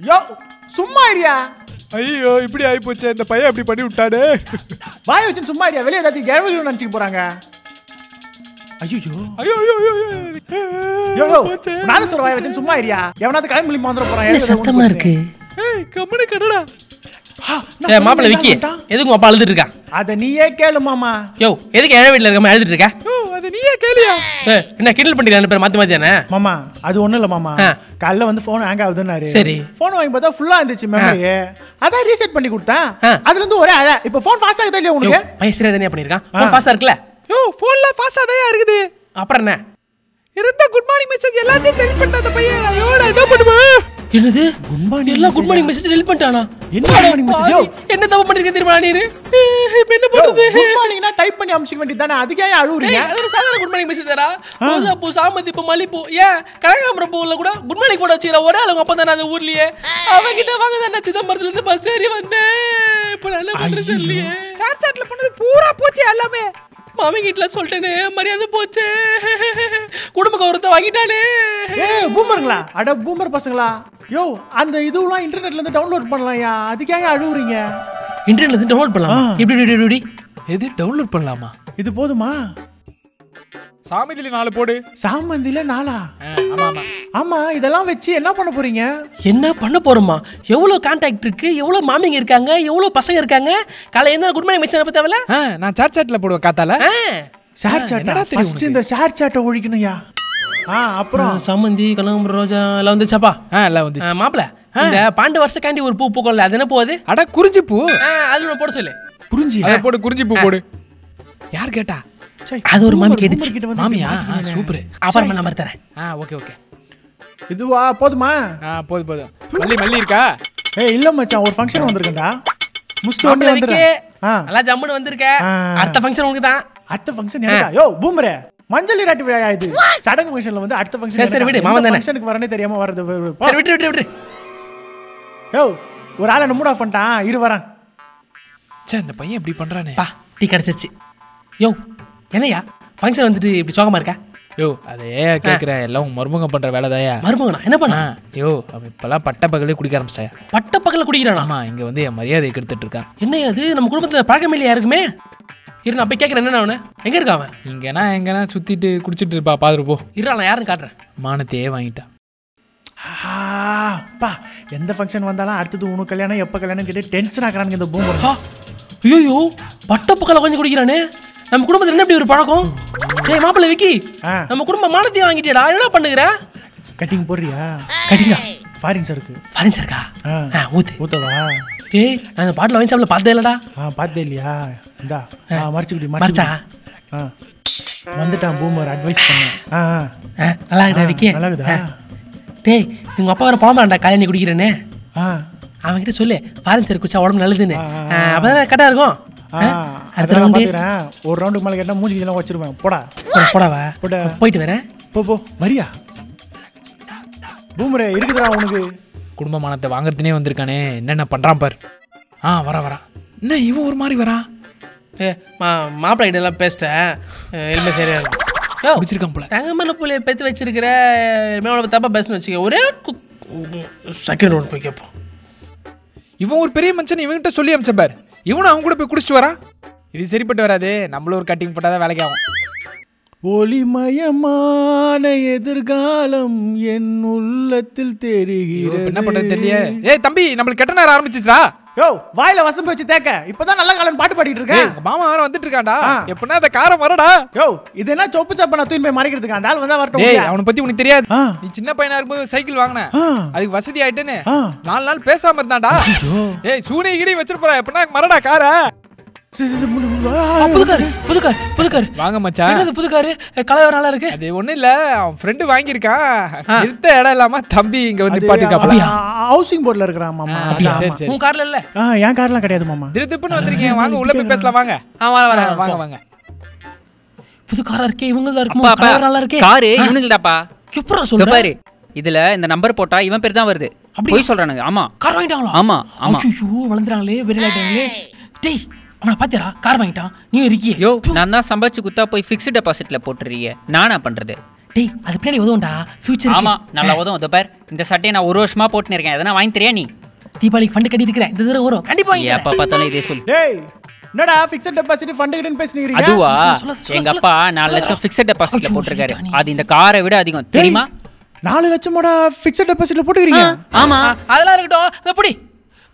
யோ சும்மா இருயா. ஐயோ இப்படி ஆகி போச்சு, இந்த பையன் இப்படி பண்ணி விட்டானே. வாய் வச்சு சும்மா இருயா, வெளியே ஏதாச்சும் கிழமைகள் நினைச்சுக்க போறாங்க. ஐயோ ஐயோ ஐயோ யோ யோ நானும் சொல்ற வாய் வச்சு சும்மா இருயா. எவனாவது கிளம்பி முடியுமா வந்துட போறான். சத்தமா இருக்கு. ஏய் கம்மனு கடடா. மாப்பிள்ள விக்கி எதுக்கு அப்பா அழுதுட்டு இருக்கா? அத நீயே கேளு மாமா. யோ எதுக்கு ஏழை வீட்டுல இருக்க அழுதுட்டு இருக்கா? யோ அத நீயே கேளியா? என்ன கிண்டல் பண்ணிட்டு ரெண்டு பேர் மாத்தி மாத்தியானே? மாமா அது ஒண்ணும் இல்ல மாமா. காலைல வந்து போன் ஹேங் ஆகுதுன்னாரு. சரி. போன் வாங்கி பார்த்தா ஃபுல்லா இருந்துச்சு மெமரி. அதான் ரீசெட் பண்ணி கொடுத்தேன். அதுல இருந்து ஒரே அழ. இப்போ போன் ஃபாஸ்ட் ஆகுதா இல்லையா உனக்கு? பையன் சரியா தானே பண்ணிருக்கான். போன் ஃபாஸ்டா இருக்குல? யோ போன்ல ஃபாஸ்டா தான் இருக்குது. அப்புறம் என்ன? இருந்த குட் மார்னிங் மெசேஜ் எல்லாத்தையும் டெலிட் பண்ணாத அந்த பையன். ஐயோ நான் என்ன பண்ணுவேன்? என்னது குட் மார்னிங் எல்லாம் குட் மார்னிங் மெசேஜ் டெலிட் பண்ணிட்டானா? என்ன குட் மார்னிங் மெசேஜ்? என்ன தப்பு பண்ணிருக்க தெரியுமா நீ? இப்போ என்ன பண்றது? குட் மார்னிங்னா டைப் பண்ணி அனுப்பிக்க வேண்டியதானே. அதுக்கு ஏன் அழுவுறீங்க? அது சாதாரண குட் மார்னிங் மெசேஜ்டா. ரோஜா பூ, சாமந்தி பூ, மல்லிப்பூ, ஏன் கனகாம்பரம் பூல கூட குட் மார்னிங் போட வச்சிர. ஒரே ஆளுங்க அப்ப தான அந்த ஊர்லயே. அவங்க கிட்ட வாங்க தான சிதம்பரத்துல இருந்து பஸ் ஏறி வந்தேன். இப்போ என்ன பண்றது இல்லையே. சாட்ல பண்ணது பூரா போச்சு எல்லாமே. மாமி கிட்ட சொல்லிட்டேனே, மரியாதை போச்சு. குடும்ப கௌரவத்தை வாங்கிட்டானே. ஏய் பூமருங்களா? அட பூமர் பசங்களா. யோ அந்த இதுவெல்லாம் இன்டர்நெட்ல இருந்து டவுன்லோட் பண்ணலாம்யா. அதுக்கு ஏன் அழுவுறீங்க? இன்டர்நெட்ல இருந்து டவுன்லோட் பண்ணலாமா? எப்படி? எது டவுன்லோட் பண்ணலாமா? இது போதுமா? சாமந்தில 4 போடு. சாமந்தில 4? ஆமா ஆமா. ஆமா இதெல்லாம் வச்சு என்ன பண்ண போறீங்க? என்ன பண்ண போறோமா? எவ்வளவு கான்டாக்ட் இருக்கு, எவ்வளவு மாமிங்க இருக்காங்க, எவ்வளவு பசங்க இருக்காங்க. காலையில என்ன குட் மார்னிங் மெசேஜ் பத்தவல? நான் சாட்ல போடுவேன் காத்தால. ShareChat. ஃபர்ஸ்ட் இந்த ஷேர் சாட்டை ஒழிக்கணும்யா. அப்புறம் சாமந்தி, கனகாம்பரம், ரோஜா எல்லாம் வந்துச்சாப்பா? எல்லாம் வந்துச்சு. மாப்பிள்ள இந்த 12 வருஷக்காண்டி ஒரு பூ பூக்கல, அது என்ன போகுது? அட குறிஞ்சி பூ. அது ஒன்று போட சொல்லு. குறிஞ்சி போடு, குறிஞ்சி பூ போடு. யார் கேட்டா? அது ஒரு மாமி கேட்டுச்சு. மாமியா? சூப்பர். அப்புறம் நம்பர் தரேன். Okay okay. இதுவா போதுமா? போதும். மல்லி இருக்கா? ஏய் இல்ல மச்சான், ஒரு ஃபங்க்ஷன் வந்திருக்கேன்டா. முஸ்ட் வந்து வந்துறேன். நல்லா ஜம்முன்னு வந்திருக்க. அடுத்த ஃபங்க்ஷன் உங்களுக்கு தான். அடுத்த ஃபங்க்ஷன் எனக்கா? யோ பூமரே, மஞ்சள் நீராட்டு விழா இது. சடங்கு ஃபங்க்ஷன்ல வந்து அடுத்த ஃபங்க்ஷன். சரி விடு, மாமன் தானே. ஃபங்க்ஷனுக்கு வரனே தெரியாம வரது. சரி விட்டு. யோ ஒரு ஆளை மூட் ஆஃப் பண்ணிட்டான். இரு வரேன். இந்த பையன் இப்படி பண்றானே. பா டீ கிடைச்சிச்சு. யோ என்னையா ஃபங்க்ஷன் வந்துட்டு இப்படி சோகமா இருக்கா? யோ அதே கேட்குற எல்லாம் மருமக பண்ற வேலை தாயா. மருமகனா என்ன பண்ணா? யோ அவன் இப்பெல்லாம் பட்ட பகலே குடிக்க ஆரம்பிச்சிட்டாயா. பட்ட பகல குடிக்கிறானா? ஆமா, இங்க வந்து என் மரியாதையை கெடுத்துட்டு இருக்கான். என்ன அது? நம்ம குடும்பத்துல பழக்கம் இல்லையா இருக்குமே? இரு நான் போய் கேட்கறேன். என்ன அவனு எங்க இருக்கா? அவன் எங்கன்னா சுத்திட்டு குடிச்சிட்டு இருப்பா, பாத்துட்டு போ. இரு நான் யாருன்னு காட்டுறேன். மானத்தையே வாங்கிட்டான். பா எந்த ஃபங்க்ஷன் வந்தாலும் அடுத்தது உனக்கு கல்யாணம் எப்போ கல்யாணம் கேட்டு டென்ஷன் ஆக்குறானுங்க இந்த பூமர். ஐயோ பட்ட பகல கொஞ்சம் குடிக்கிறானே. நம்ம குடும்பத்தில் என்ன இப்படி ஒரு பழக்கம்? ஏய் மாப்பிள்ள விக்கி, நம்ம குடும்பம் மானத்தையே வாங்கிட்டேடா. என்ன பண்ணுகிற? கட்டிங் போடுறியா? கட்டிங்கா? ஃபாரின் சருக்கு. ஃபாரின் சருக்கா? ஊத்தவா? ஏய் நான் இந்த பாட்டில் வாங்கி சாப்பிட பார்த்தே இல்லடா. பார்த்தே இல்லையா? இந்தா மறைச்சுக்கிடி மறைச்சா வந்துட்டான் பூமர். அட்வைஸ் பண்ண நல்லா இருக்கா விக்கி? நல்லா இருக்குதா? டேய் உங்க அப்பா வர புலம்புறான்டா காலையில் நீ குடிக்கிறேன்னு. அவன்கிட்ட சொல்லு ஃபாரின் சருக்கு குடிச்சா உடம்பு நல்லதுன்னு. அப்பதான் கரெக்டாக இருக்கும். அடுத்த ரவுண்டு ஒரு ரவுண்டுக்கு மேலே கேட்டால் மூஞ்சி எல்லாம் வச்சிருவேன். போடாவா போயிட்டு வரேன். போ வரியா? பூமரே இருக்குதுடா உனக்கு. குடும்பமானத்தை வாங்கறதுனே வந்திருக்கானே, என்னென்ன பண்றான் பார். வரா என்ன இவன் ஒரு மாதிரி வரான். மாப்பிள்ளை கிட்ட எல்லாம் பேசிட்டேன். எல்லாம் சரியா இருக்கும். பிடிச்சிருக்கான் போல. தங்கமல்ல புள்ளைய பெற்று வச்சிருக்கிற தப்பா பேசணும்னு வச்சுக்க. ஒரே செகண்ட் ரவுண்ட் போய் கேட்போம். இவன் ஒரு பெரிய மனுஷன், இவன்கிட்ட சொல்லி அமிச்ச பார். இவனும் அவங்க கூட போய் குடிச்சிட்டு வரான். இது சரிப்பட்டு வராது. நம்மளும் ஒரு கட்டிங் போட்டாதான் வேலைக்கு ஆகும். ஒளிமயமான எதிர்காலம் என் உள்ளத்தில் தெரிகிறது. என்ன பண்றது தெரியல. ஏய் தம்பி, நம்மளுக்கு கெட்ட நேரம் ஆரம்பிச்சிச்சா? யோ வாயில வசம்பு வச்சு தேக்க. இப்பதான் நல்ல காலம் பாட்டு பாடிட்டு இருக்கேன். மாமா வேற வந்துட்டு இருக்கான்டா. எப்பனா அந்த காரம் வரடா. யோ இது என்ன சொப்பு சப்ப தூக்கி போய் மறைக்கிறதுக்கு? அந்த ஆள் வந்தா வரட்டும். டேய் அவனை பத்தி உனக்கு தெரியாது. நீ சின்ன பையனா இருக்கும்போது சைக்கிள் வாங்குன, அதுக்கு வசதி ஆயிட்டேன்னு 4 நாள் பேசாம இருந்தான்டா. ஏய் சூனி கிடி வச்சிருப்பா. எப்பனா மரடா கார. புதுக்காரு வாங்க மச்சான். என்னது புதுக்காரு? கலர் நல்லா இருக்கு. அது ஒண்ணு இல்ல, அவன் ஃப்ரெண்ட் வாங்கியிருக்கான். இருந்த இடம் இல்லாம தம்பி இங்க வந்து பாட்டுக்காப்ல. ஹவுசிங் போர்ட்ல இருக்கறான் மாமா. சரி சரி. உன் கார்ல இல்ல? என் கார்லாம் கிடையாது மாமா. திருப்புன்னு வந்திருக்கீங்க. வாங்க உள்ள போய் பேசலாம். வாங்க வாங்க. புது காரா இருக்கே. இவங்க தான் இருக்குமா? கலர் நல்லா இருக்கே. கார் இவனுங்கடாப்பா. எப்பறா சொல்ற? பாரு இதுல இந்த நம்பர் போட்டா இவன் பேர் தான் வருது. போய் சொல்றானுங்க. ஆமா கார் வாங்கிட்டாங்களா? ஆமா. ஐயோ வளந்துறாங்களே, வெரி லைட்டாங்களே. டேய் அவனை பாத்தியாரா? கார் வாங்கிட்டான். நீ இருக்கியே. யோ நான் தான் சம்பாதிச்சு குத்தா போய் ஃபிக்ஸ்ட் டெபாசிட்ல போட்டுறீங்க. நானா பண்றது? டேய் அது பின்னாடி உதவும்டா ஃபியூச்சர். ஆமா நல்லா உதவும். இதோ பார் இந்த சட்டையை நான் 1 வருஷமா போட்டுன்னு இருக்கேன். எதனா வாங்கி தரியா நீ? தீபாவளிக்கு ஃபண்ட் கட்டி இருக்கிறேன். இந்த தடவை வரும் கண்டிப்பா வாங்கி எப்ப பார்த்தாலும் இதே சொல்லு. டேய் என்னடா ஃபிக்ஸட் டெபாசிட் ஃபண்ட் கிட்ட பேசினீங்க? அதுவா எங்க அப்பா 4 லட்சம் ஃபிக்ஸட் டெபாசிட்ல போட்டிருக்காரு. அது இந்த காரை விட அதிகம் தெரியுமா? 4 லட்சமோட ஃபிக்ஸட் டெபாசிட்ல போட்டுக்கிறீங்க? ஆமா அதெல்லாம் இருக்கட்டும். எப்படி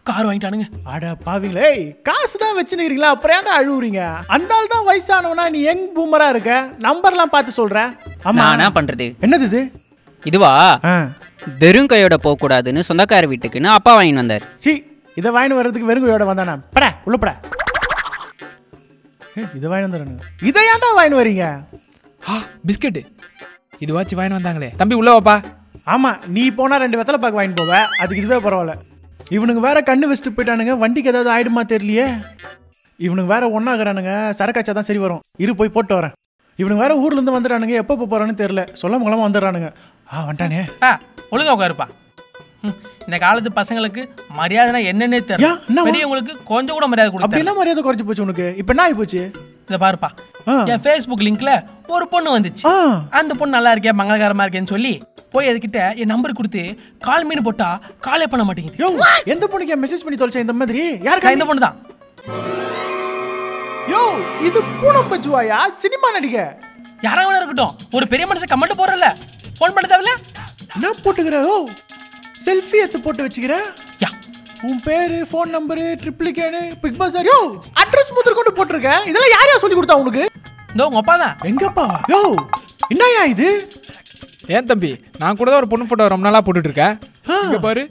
கார் வாங்கிட்டானுங்க? அட பாவீங்களே, காசு தான் வச்சுக்கிறீங்களா? அப்புறம் ஏன்டா அழுவுறீங்க? அந்த ஆள் தான் வயசானவனா, நீ யங் பூமரா இருக்க. நம்பர்லாம் பார்த்து சொல்ற. ஆமா நான் என்ன பண்றது? என்னது இது? இதுவா வெறும் கையோட போக கூடாதுன்னு சொந்தக்கார வீட்டுக்குன்னு அப்பா வாங்கிட்டு வந்தார். சி இதை வாங்கிட்டு வர்றதுக்கு வெறும் கையோட வந்தானா? பட உள்ள பட. இதை வாங்கிட்டு வந்துடுறேன். இதை ஏன்டா வாங்கிட்டு வரீங்க? பிஸ்கெட்டு இது வாச்சு வாங்கிட்டு வந்தாங்களே. தம்பி உள்ள வாப்பா. ஆமா நீ போனா 2 வெத்தலை பாக்கு வாங்கிட்டு போவ. அதுக்கு இதுவே பரவாயில்ல. இவனுக்கு வேற கண்ணு வச்சுட்டு போயிட்டானுங்க. வண்டிக்கு ஏதாவது ஆயிடுமா தெரியலையே. இவனுக்கு வேற ஒன்னாகிறானுங்க. சரக்காச்சா தான் சரி வரும். இரு போய் போட்டு வரேன். இவனுக்கு வேற ஊர்ல இருந்து வந்துடுறானுங்க. எப்போ போறான்னு தெரியல. சொல்ல மூலமா வந்துடுறானுங்க. வந்துட்டானே. ஒழுங்கா உட்காருப்பா. இந்த காலத்து பசங்களுக்கு மரியாதைனா என்னன்னே தெரியல. பெரியவங்களுக்கு கொஞ்சம் கூட மரியாதை கொடுக்க. அப்படின்னா மரியாதை குறைஞ்சு போச்சு உனக்கு. இப்போ என்ன ஆகி போச்சு? இதை பாருப்பா, என் ஃபேஸ்புக் லிங்க்ல ஒரு பொண்ணு வந்துச்சு. அந்த பொண்ணு நல்லா இருக்கே மங்களகரமா இருக்கேன்னு சொல்லி போய் அதுக்கிட்ட என் நம்பர் கொடுத்து கால் மீன் போட்டா காலே பண்ண மாட்டேங்குது. யோ எந்த பொண்ணுக்கு மெசேஜ் பண்ணி தொலைச்ச இந்த மாதிரி? யாருக்கா? இந்த பொண்ணு தான். யோ இது பூனம் பச்சுவாயா? சினிமா நடிகை யாராவது இருக்கட்டும். ஒரு பெரிய மனுஷன் கமெண்ட் போடுறல, ஃபோன் பண்ண தேவையில்ல. என்ன போட்டுக்கிற? ஓ செல்ஃபி எடுத்து போட்டு வச்சுக்கிற. யா உன் பேரு, ஃபோன் நம்பரு, ட்ரிப்ளிகேனு, பிக் பாஸ் யோ அட்ரஸ் முதல் கொண்டு போட்டுருக்க. இதெல்லாம் யாரையா சொல்லி கொடுத்தா உனக்கு? இதோ உங்க அப்பா தான். எங்க அப்பாவா? யோ என்னயா இது? ஏன் தம்பி, நான் கூட தான் ஒரு பொண்ணு போட்டோ ரொம்ப நாளா போட்டுட்டு இருக்கேன். இங்க பாரு.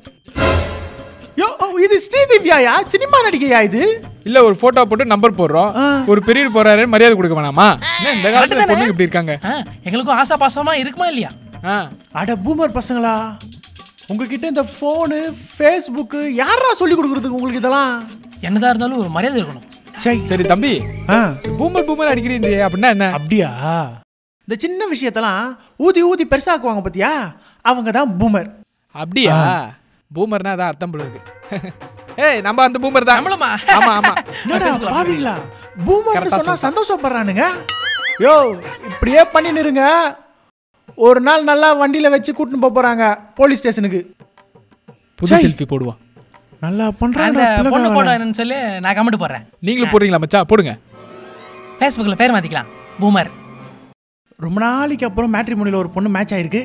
யோ இது ஸ்ரீதிவ்யாயா? சினிமா நடிகையா இது? இல்ல ஒரு போட்டோ போட்டு நம்பர் போடுறோம். ஒரு பெரியவர் போறாரு மரியாதை கொடுக்க வேணாமா? இந்த காலத்துல பொண்ணுங்க இப்படி இருக்காங்க. எங்களுக்கும் ஆசா பாசமா இருக்குமா இல்லையா? அட பூமர் பசங்களா, உங்ககிட்ட இந்த போனு ஃபேஸ்புக் யாரா சொல்லி கொடுக்கறதுக்கு உங்களுக்கு இதெல்லாம்? என்னதா இருந்தாலும் ஒரு மரியாதை இருக்கணும். சரி தம்பி, பூமர் அடிக்கிறீங்க அப்படின்னா என்ன? அப்படியா? இந்த சின்ன விஷயத்தெல்லாம் ஊதி ஊதி பெருசாக்குவாங்க பத்தியா, அவங்க தான் பூமர். அப்படியா? பூமர்னா அதான் அர்த்தம் போல இருக்கு. ஏய் நம்ம அந்த பூமர் தான். நம்மளமா? ஆமா ஆமா. என்னடா பாவீங்களா, பூமர்னு சொன்னா சந்தோஷப்படுறானுங்க. யோ இப்படியே பண்ணின்னு இருங்க. ஒரு நாள் நல்லா வண்டியில வச்சு கூட்டிட்டு போறாங்க போலீஸ் ஸ்டேஷனுக்கு. புது செல்ஃபி போடுவான். நல்லா பண்றாங்க. அந்த பொண்ணு போட்டோ என்னன்னு சொல்லி நான் கமெண்ட் போடுறேன். நீங்களும் போடுறீங்களா மச்சான்? போடுங்க. ஃபேஸ்புக்ல பேர் மாத்திக்கலாம், பூமர். ரொம்ப நாளைக்கு அப்புறம் மேட்ரிமோனியில் ஒரு பொண்ணு மேட்ச் ஆயிருக்கு.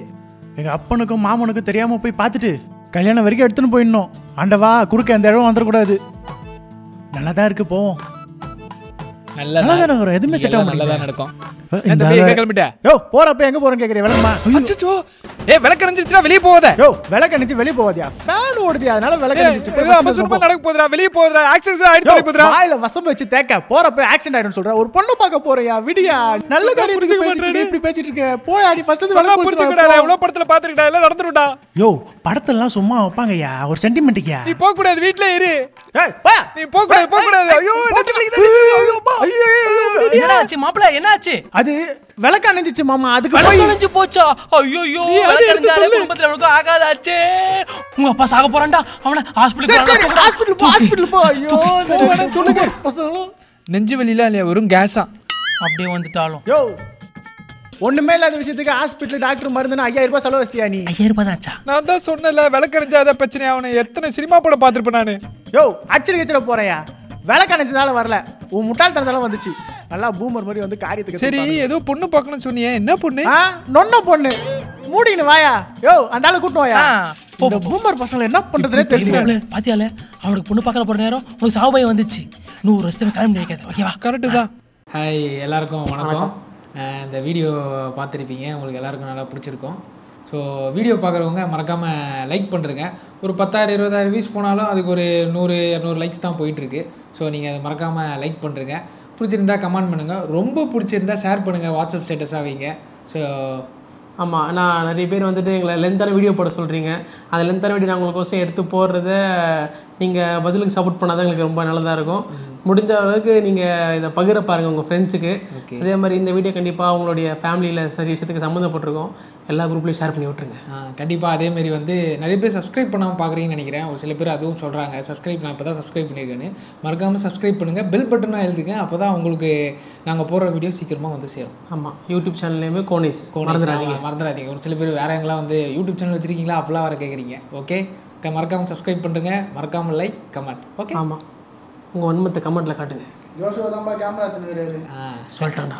எங்கள் அப்பனுக்கும் மாமனுக்கும் தெரியாமல் போய் பார்த்துட்டு கல்யாணம் வரைக்கும் எடுத்துன்னு போயிடணும். ஆண்டவா குறுக்க எந்த இடம் வந்துடக்கூடாது. நல்லா தான் இருக்கு, போவோம். நல்லா தானே வரும், எதுவுமே செட் ஆகும். நல்லா தான் நடக்கும். கிளம்பிட்டேன். யோ போறப்ப எங்க போறேன்னு கேட்குறேன். விளக்குமா? அச்சோ விளக்கு அணைஞ்சிருச்சுனா வெளியே போகாத. யோ விளக்கு அணைச்சு வெளியே போகாதியா? ஃபேன் ஓடுதியா, அதனால விளக்கு அணைச்சு அவசரமா நடக்க போதுடா, வெளியே போதுடா, ஆக்சிடென்ட் ஆயிட்டு போதுடா. வாயில வசம் வச்சு தேக்க போறப்ப ஆக்சிடென்ட் ஆயிடும் சொல்ற. ஒரு பொண்ணு பார்க்க போறியா? விடியா, நல்ல காரியத்துக்கு பேசிட்டு இப்படி பேசிட்டு இருக்க. போய் அடி ஃபர்ஸ்ட் வந்து விளக்கு புடிச்சுடா. எவ்வளவு படத்துல பாத்துக்கிட்டா எல்லாம் நடந்துருடா. யோ படத்தெல்லாம் சும்மா வைப்பாங்கயா, ஒரு சென்டிமெண்ட்யா. நீ போக கூடாது, வீட்ல இரு. ஏய் பா, நீ போக கூடாது. ஐயோ நெஞ்சு வலிக்குது. ஐயோ என்னாச்சு மாப்ள, என்னாச்சு? அது விளக்கு அணைஞ்சிச்சு மாமா. அதுக்கு போய் விளக்கு அணைஞ்சு போச்சா? ஐயோ விளக்கு அணைஞ்சாலே குடும்பத்துல எனக்கு ஆகாதாச்சே. உங்க அப்பா சாக போறான்டா. அவன ஹாஸ்பிடல் போ. ஐயோ சொல்லுங்க பசங்களோ. நெஞ்சு வலில இல்ல, வெறும் கேஸா அப்படியே வந்துட்டாலும். யோ ஒண்ணுமே இல்லாத விஷயத்துக்கு ஹாஸ்பிடல் டாக்டர் மருந்துன்னு 5000 ரூபாய் செலவு வச்சியா நீ? 5000 ரூபாய் தான்ச்சா? நான் தான் சொன்னல விளக்கு அணைஞ்சாத பிரச்சனை. அவனை எத்தனை சினிமா படம் பாத்துருப்பேன் நானு. யோ அச்சரிக்கச்சிட போறையா? விளக்கு அணைச்சதால வரல, உன் முட்டாள்தனத்தால வந்துச்சு. நல்லா பூமர் மாதிரி வந்து காரியத்துக்கு. சரி ஏதோ பொண்ணு பார்க்கணும்னு சொன்னியே, என்ன பொண்ணு? நொன்ன பொண்ணு. மூடின்னு வாயா. யோ அந்த ஆளு கூட்டு வாயா. இந்த பூமர் பசங்க என்ன பண்றதுனே தெரியல. பாத்தியால அவனுக்கு பொண்ணு பார்க்கற போற நேரம் உனக்கு சாவுபாய் வந்துச்சு. 100 வருஷத்துக்கு கிளம்பி வைக்காத. ஓகேவா? கரெக்ட் தான். ஹாய் எல்லாருக்கும் வணக்கம். இந்த வீடியோ பார்த்துருப்பீங்க, உங்களுக்கு எல்லாருக்கும் நல்லா பிடிச்சிருக்கும். ஸோ வீடியோ பார்க்குறவங்க மறக்காமல் லைக் பண்ணுறங்க. ஒரு 10,000 20,000 வியூஸ் போனாலும் அதுக்கு ஒரு 100-200 லைக்ஸ் தான் போயிட்டுருக்கு. ஸோ நீங்கள் அதை மறக்காமல் லைக் பண்ணுறங்க. பிடிச்சிருந்தா கமெண்ட் பண்ணுங்கள், ரொம்ப பிடிச்சிருந்தா ஷேர் பண்ணுங்கள், வாட்ஸ்அப் ஸ்டேட்டஸாக வைங்க. ஸோ ஆமாம், நான் நிறைய பேர் வந்துட்டு எங்களை லென்த்தான வீடியோ போட சொல்கிறீங்க. அந்த லென்த்தான வீடியோ நான் உங்களுக்கோசம் எடுத்து போடுறத நீங்கள் பதிலுக்கு சப்போர்ட் பண்ணால் தான் எங்களுக்கு ரொம்ப நல்லதாக இருக்கும். முடிஞ்ச அளவுக்கு நீங்கள் இதை பகிர பாருங்கள் உங்கள் ஃப்ரெண்ட்ஸுக்கு. அதே மாதிரி இந்த வீடியோ கண்டிப்பாக உங்களுடைய ஃபேமிலியில் சரி விஷயத்துக்கு சம்மந்தப்பட்டிருக்கோம், எல்லா குரூப்லையும் ஷேர் பண்ணி விட்ருங்க. கண்டிப்பாக அதேமாரி வந்து நிறைய பேர் சப்ஸ்கிரைப் பண்ணாமல் பார்க்குறீங்கன்னு நினைக்கிறேன். ஒரு சில பேர் அதுவும் சொல்கிறாங்க சப்ஸ்கிரைப், நான் இப்போ தான் சப்ஸ்கிரைப் பண்ணியிருக்கேன்னு. மறக்காமல் சப்ஸ்கிரைப் பண்ணுங்கள், பெல் பட்டனாக எழுதுங்க. அப்போ தான் உங்களுக்கு நாங்கள் போடுற வீடியோ சீக்கிரமாக வந்து சேரும். ஆமாம், யூடியூப் சேனல்லையுமே கோனிஸ் மறந்துடாதீங்க. ஒரு சில பேர் வேறு எங்கெல்லாம் வந்து யூடியூப் சேனல் வச்சுருக்கீங்களா அப்போலாம் வர கேட்குறீங்க. ஓகே, மறக்காமல் சப்ஸ்கிரைப் பண்ணுறங்க, மறக்காமல் லைக் கமெண்ட். ஓகே, ஆமாம், உங்கள் வன்மத்தை கமெண்ட்டில் காட்டுங்க. ஜோஷுவா தான் கேமரா எடுத்துன்னு சொல்லிட்டான்டா.